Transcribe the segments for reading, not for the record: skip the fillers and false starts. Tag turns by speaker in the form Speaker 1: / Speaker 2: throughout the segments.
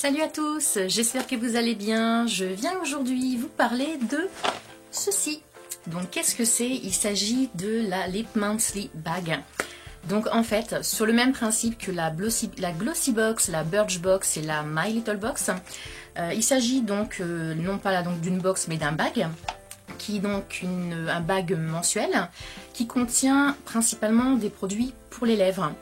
Speaker 1: Salut à tous, j'espère que vous allez bien. Je viens aujourd'hui vous parler de ceci. Donc qu'est-ce que c'est? Il s'agit de la Lip Monthly Bag. Donc en fait, sur le même principe que la Glossy Box, la Birchbox et la My Little Box, il s'agit donc non pas d'une box mais d'un bag, qui est donc un bag mensuel qui contient principalement des produits pour les lèvres.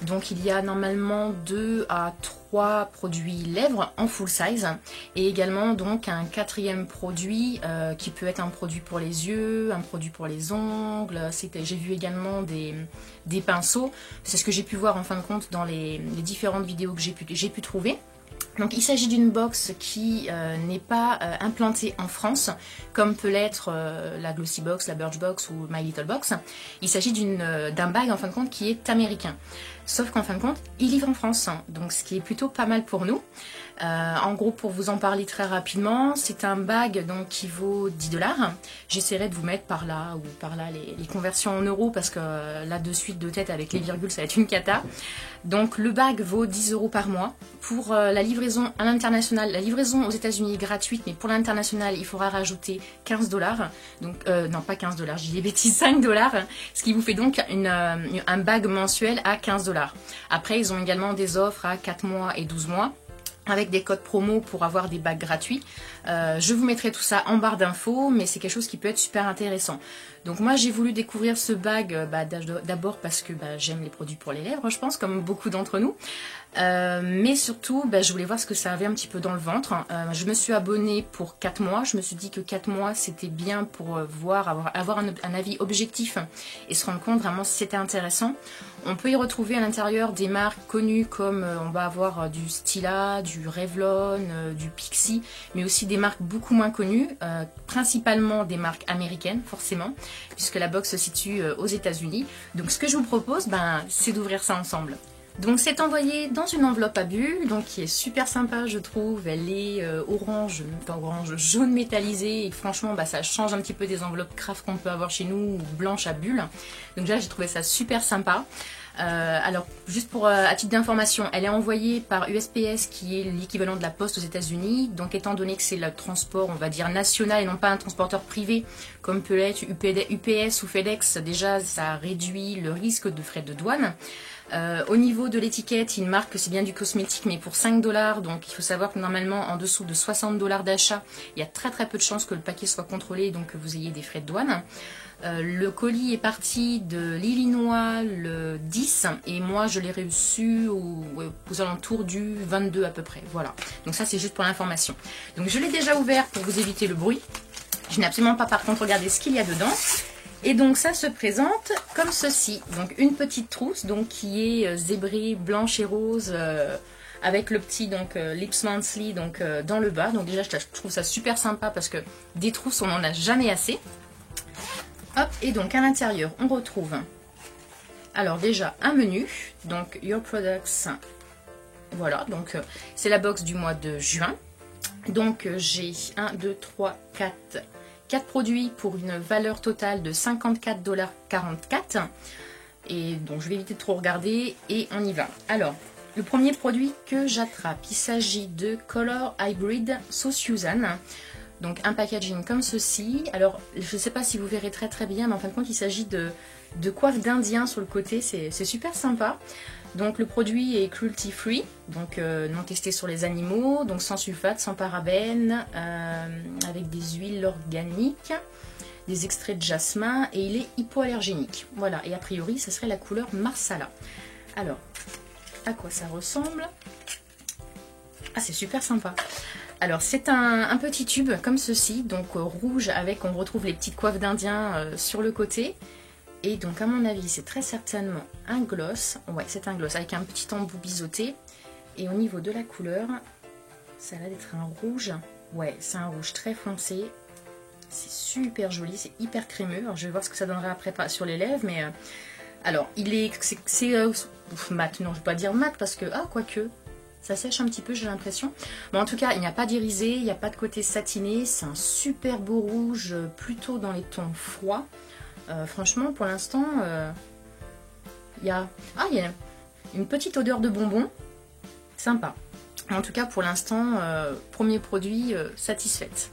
Speaker 1: Donc il y a normalement 2 à 3 produits lèvres en full size et également donc un 4e produit qui peut être un produit pour les yeux, un produit pour les ongles. J'ai vu également des pinceaux, c'est ce que j'ai pu voir en fin de compte dans les différentes vidéos que j'ai pu trouver. Donc il s'agit d'une box qui n'est pas implantée en France, comme peut l'être la Glossy Box, la Birchbox ou My Little Box. Il s'agit d'un bag en fin de compte qui est américain. Sauf qu'en fin de compte, il livre en France, donc ce qui est plutôt pas mal pour nous. En gros, pour vous en parler très rapidement, c'est un bag donc, qui vaut 10 $. J'essaierai de vous mettre par là ou par là les conversions en euros parce que là de suite de tête avec les virgules ça va être une cata. Donc le bag vaut 10 € par mois. Pour la livraison à l'international, la livraison aux États-Unis est gratuite, mais pour l'international il faudra rajouter 15 $. Donc non pas 15 $, je dis des bêtises, 5 $, ce qui vous fait donc un bag mensuel à 15 $. Après ils ont également des offres à 4 mois et 12 mois. Avec des codes promo pour avoir des bags gratuits. Je vous mettrai tout ça en barre d'infos, mais c'est quelque chose qui peut être super intéressant. Donc moi j'ai voulu découvrir ce bag d'abord parce que j'aime les produits pour les lèvres, je pense, comme beaucoup d'entre nous. Mais surtout, je voulais voir ce que ça avait un petit peu dans le ventre. Je me suis abonnée pour 4 mois. Je me suis dit que 4 mois c'était bien pour avoir un avis objectif et se rendre compte vraiment si c'était intéressant. On peut y retrouver à l'intérieur des marques connues comme on va avoir du Stila, du Revlon, du Pixi, mais aussi des marques beaucoup moins connues, principalement des marques américaines forcément, puisque la box se situe aux États-Unis. Donc ce que je vous propose, c'est d'ouvrir ça ensemble. Donc c'est envoyé dans une enveloppe à bulles, donc qui est super sympa je trouve. Elle est jaune métallisé et franchement ça change un petit peu des enveloppes craft qu'on peut avoir chez nous, ou blanches à bulles. Donc là j'ai trouvé ça super sympa. Alors juste à titre d'information, elle est envoyée par USPS qui est l'équivalent de la poste aux États-Unis. Donc étant donné que c'est le transport on va dire national et non pas un transporteur privé comme peut l'être UPS ou FedEx, déjà ça réduit le risque de frais de douane. Au niveau de l'étiquette, il marque que c'est bien du cosmétique mais pour 5 $, donc il faut savoir que normalement en dessous de 60 $ d'achat, il y a très peu de chances que le paquet soit contrôlé, donc que vous ayez des frais de douane. Le colis est parti de l'Illinois le 10 et moi je l'ai reçu aux alentours du 22 à peu près, voilà. Donc ça c'est juste pour l'information. Donc je l'ai déjà ouvert pour vous éviter le bruit. Je n'ai absolument pas par contre regardé ce qu'il y a dedans. Et donc ça se présente comme ceci, donc une petite trousse donc qui est zébrée blanche et rose avec le petit Lips Monthly dans le bas. Donc déjà je trouve ça super sympa parce que des trousses on n'en a jamais assez. Hop, et donc à l'intérieur on retrouve alors déjà un menu, donc Your Products, voilà, donc c'est la box du mois de juin. Donc j'ai 1, 2, 3, 4 produits pour une valeur totale de 54,44 $. Et donc je vais éviter de trop regarder et on y va. Alors, le premier produit que j'attrape, il s'agit de Color Hybrid So Suzanne. Donc un packaging comme ceci. Alors je ne sais pas si vous verrez très bien, mais en fin de compte il s'agit de coiffe d'Indien sur le côté, c'est super sympa. Donc le produit est cruelty free, donc non testé sur les animaux, donc sans sulfate, sans parabènes, avec des huiles organiques, des extraits de jasmin et il est hypoallergénique. Voilà, et a priori ça serait la couleur Marsala. Alors, à quoi ça ressemble? Ah, c'est super sympa. Alors c'est un petit tube comme ceci, donc rouge avec, on retrouve les petites coiffes d'Indien sur le côté. Et donc à mon avis c'est très certainement un gloss, ouais c'est un gloss avec un petit embout biseauté. Et au niveau de la couleur, ça a l'air d'être un rouge, ouais c'est un rouge très foncé. C'est super joli, c'est hyper crémeux. Alors je vais voir ce que ça donnera après sur les lèvres, mais alors c'est mat, non je vais pas dire mat parce que, quoique, ça sèche un petit peu j'ai l'impression. Bon en tout cas il n'y a pas d'irisé, il n'y a pas de côté satiné, c'est un super beau rouge, plutôt dans les tons froids. Franchement, pour l'instant, il y a une petite odeur de bonbon, sympa. En tout cas, pour l'instant, premier produit satisfaite.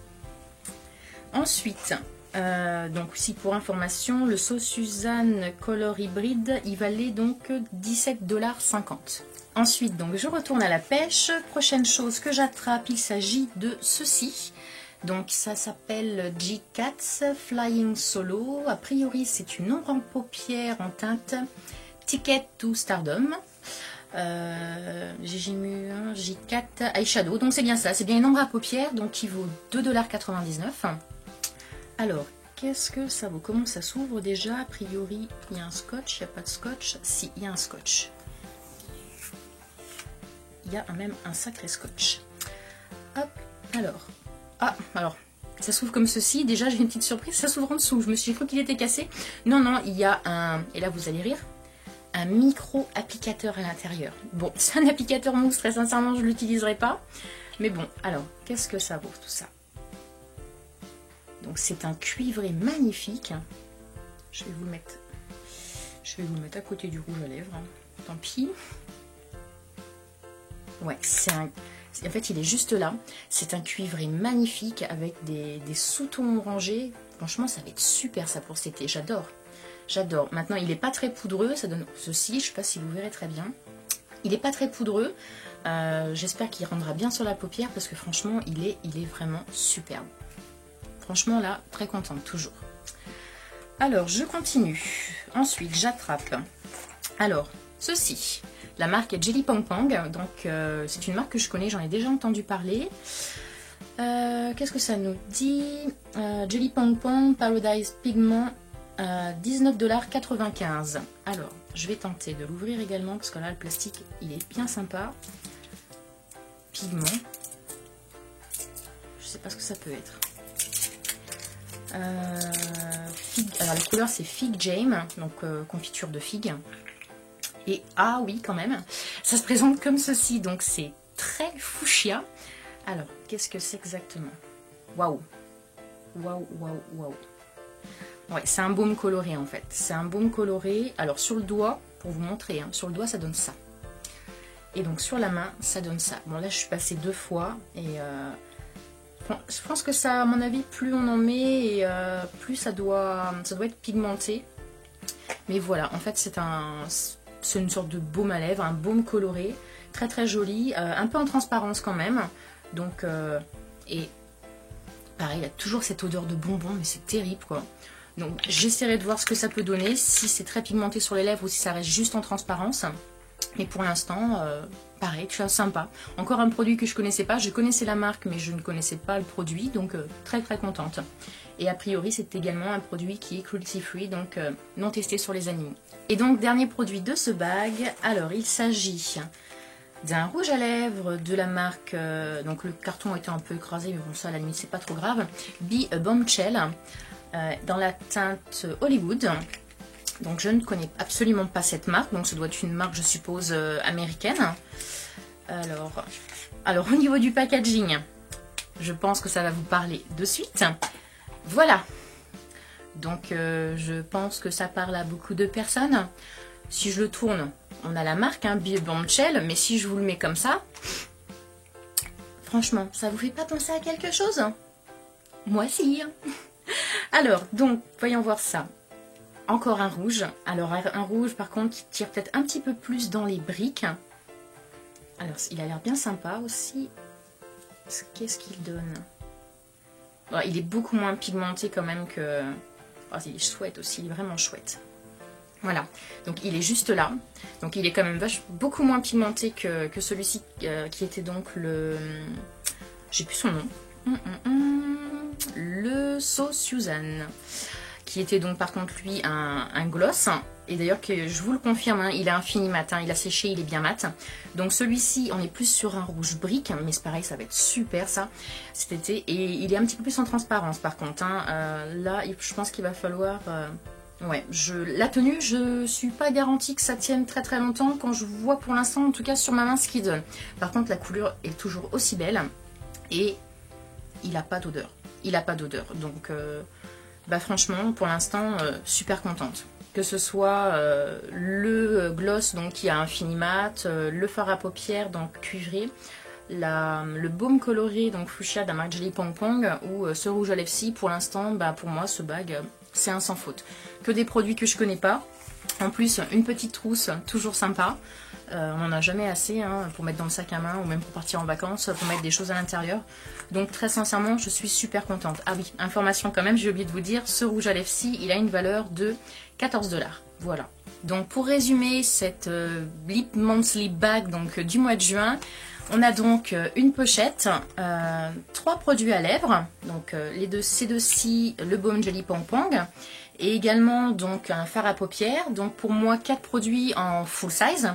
Speaker 1: Ensuite, donc aussi pour information, le So Suzanne Color Hybrid, il valait donc 17,50 $. Ensuite, donc je retourne à la pêche. Prochaine chose que j'attrape, il s'agit de ceci. Donc ça s'appelle G-Cats Flying Solo. A priori, c'est une ombre en paupières en teinte Ticket to Stardom. J'ai mis un G4 Eyeshadow, donc c'est bien ça, c'est bien une ombre à paupières, donc qui vaut 2,99 $. Alors, qu'est-ce que ça vaut? Comment ça s'ouvre déjà? A priori, il y a un scotch, il n'y a pas de scotch. Si, il y a un scotch. Il y a même un sacré scotch. Hop, alors. Ah, alors, ça s'ouvre comme ceci. Déjà, j'ai une petite surprise, ça s'ouvre en dessous. Je me suis cru qu'il était cassé. Non, non, il y a un... Et là, vous allez rire. Un micro-applicateur à l'intérieur. Bon, c'est un applicateur mousse, très sincèrement, je ne l'utiliserai pas. Mais bon, alors, qu'est-ce que ça vaut tout ça? Donc, c'est un cuivré magnifique. Je vais vous le mettre à côté du rouge à lèvres. Tant pis. Ouais, c'est un... En fait, il est juste là. C'est un cuivré magnifique avec des sous-tons orangés. Franchement, ça va être super ça pour cet été. J'adore. J'adore. Maintenant, il n'est pas très poudreux. Ça donne ceci. Je ne sais pas si vous verrez très bien. Il n'est pas très poudreux. J'espère qu'il rendra bien sur la paupière parce que franchement, il est vraiment superbe. Franchement, là, très contente, toujours. Alors, je continue. Ensuite, j'attrape. Alors, ceci. La marque est Jelly Pong Pong. Donc, c'est une marque que je connais. J'en ai déjà entendu parler. Qu'est-ce que ça nous dit? Jelly Pong Pong Paradise Pigment. 19,95 $. Alors, je vais tenter de l'ouvrir également parce que là, le plastique, il est bien sympa. Pigment. Je sais pas ce que ça peut être. Alors, la couleur, c'est Fig Jam, donc confiture de figue. Et ah oui, quand même, ça se présente comme ceci, donc c'est très fuchsia. Alors, qu'est-ce que c'est exactement? Waouh! Waouh, waouh, waouh! Ouais, c'est un baume coloré en fait. C'est un baume coloré. Alors sur le doigt, pour vous montrer, hein, sur le doigt ça donne ça. Et donc sur la main, ça donne ça. Bon là je suis passée 2 fois et je pense que ça, à mon avis, plus on en met et plus ça doit être pigmenté. Mais voilà, en fait c'est une sorte de baume à lèvres, un baume coloré, très très joli, un peu en transparence quand même. Donc et pareil, il y a toujours cette odeur de bonbon, mais c'est terrible quoi. Donc j'essaierai de voir ce que ça peut donner, si c'est très pigmenté sur les lèvres ou si ça reste juste en transparence. Mais pour l'instant, pareil, très sympa. Encore un produit que je connaissais pas. Je connaissais la marque, mais je ne connaissais pas le produit. Donc très très contente. Et a priori, c'est également un produit qui est cruelty free, donc non testé sur les animaux. Et donc, dernier produit de ce bag. Alors, il s'agit d'un rouge à lèvres de la marque... donc le carton était un peu écrasé, mais bon, ça à la limite, c'est pas trop grave. Be a Bombshell. Dans la teinte Hollywood. Donc je ne connais absolument pas cette marque, donc ça doit être une marque je suppose américaine. Alors au niveau du packaging, je pense que ça va vous parler de suite. Voilà, donc je pense que ça parle à beaucoup de personnes. Si je le tourne, on a la marque, hein, Be a Bombshell, mais si je vous le mets comme ça, franchement, ça vous fait pas penser à quelque chose? Moi si. Alors, donc, voyons voir ça. Encore un rouge. Alors, un rouge, par contre, qui tire peut-être un petit peu plus dans les briques. Alors, il a l'air bien sympa aussi. Qu'est-ce qu'il donne? Bon, il est beaucoup moins pigmenté quand même que... Oh, il est chouette aussi, il est vraiment chouette. Voilà, donc il est juste là. Donc, il est quand même beaucoup moins pigmenté que celui-ci, qui était donc le... J'ai plus son nom. Le So Suzanne, qui était donc par contre lui un gloss, et d'ailleurs que je vous le confirme, hein, il a un fini mat, hein, il a séché, il est bien mat. Donc celui-ci on est plus sur un rouge brique, mais c'est pareil, ça va être super ça cet été, et il est un petit peu plus en transparence par contre, hein. Là je pense qu'il va falloir ouais, la tenue, je suis pas garantie que ça tienne très très longtemps quand je vois pour l'instant en tout cas sur ma main ce qu'il donne. Par contre la couleur est toujours aussi belle et il n'a pas d'odeur. Il n'a pas d'odeur, donc bah franchement pour l'instant super contente. Que ce soit le gloss donc qui a un fini mat, le fard à paupières donc cuivré, le baume coloré, donc fuchsia de la marque Jelly Pong Pong, ou ce rouge à lèvres ci. Pour l'instant, bah, pour moi, ce bag, c'est un sans faute. Que des produits que je connais pas. En plus, une petite trousse, toujours sympa. On n'en a jamais assez hein, pour mettre dans le sac à main ou même pour partir en vacances, pour mettre des choses à l'intérieur. Donc très sincèrement, je suis super contente. Ah oui, information quand même, j'ai oublié de vous dire, ce rouge à lèvres ci, il a une valeur de 14 $. Voilà. Donc pour résumer cette Lip Monthly Bag donc, du mois de juin, on a donc une pochette, 3 produits à lèvres, donc ces deux-ci, le baume Jelly Pong Pong, et également donc un fard à paupières. Donc pour moi 4 produits en full size,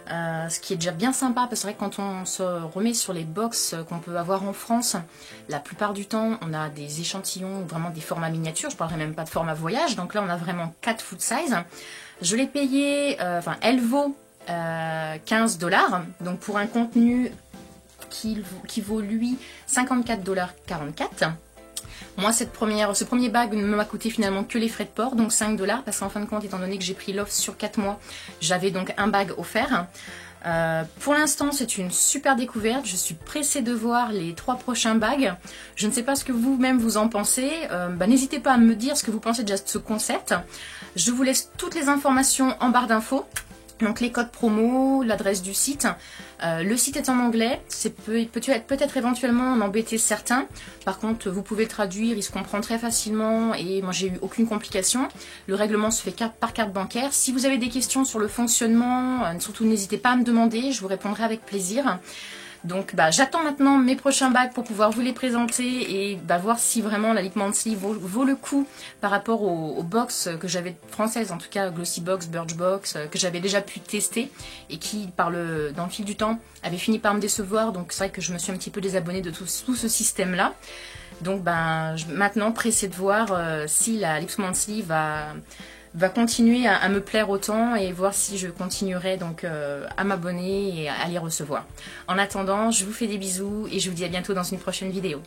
Speaker 1: ce qui est déjà bien sympa parce que c'est vrai que quand on se remet sur les box qu'on peut avoir en France, la plupart du temps on a des échantillons, vraiment des formats miniatures, je parlerai même pas de format voyage, donc là on a vraiment 4 full size. Je l'ai payé, elle vaut 15 $, donc pour un contenu qui vaut lui 54,44 $. Moi, ce premier bag ne m'a coûté finalement que les frais de port, donc 5 $, parce qu'en fin de compte, étant donné que j'ai pris l'offre sur 4 mois, j'avais donc un bag offert. Pour l'instant, c'est une super découverte. Je suis pressée de voir les 3 prochains bags. Je ne sais pas ce que vous-même vous en pensez. N'hésitez pas à me dire ce que vous pensez déjà de ce concept. Je vous laisse toutes les informations en barre d'infos. Donc les codes promo, l'adresse du site. Le site est en anglais, peut-être éventuellement en embêter certains. Par contre, vous pouvez le traduire, il se comprend très facilement et moi j'ai eu aucune complication. Le règlement se fait par carte bancaire. Si vous avez des questions sur le fonctionnement, surtout n'hésitez pas à me demander, je vous répondrai avec plaisir. Donc j'attends maintenant mes prochains bags pour pouvoir vous les présenter et voir si vraiment la Lip Monthly vaut le coup par rapport aux box que j'avais françaises, en tout cas Glossy Box, Birchbox, que j'avais déjà pu tester et qui dans le fil du temps avait fini par me décevoir. Donc c'est vrai que je me suis un petit peu désabonnée de tout ce système là. Donc maintenant pressée de voir si la Lip Monthly va continuer à me plaire autant et voir si je continuerai donc à m'abonner et à les recevoir. En attendant, je vous fais des bisous et je vous dis à bientôt dans une prochaine vidéo.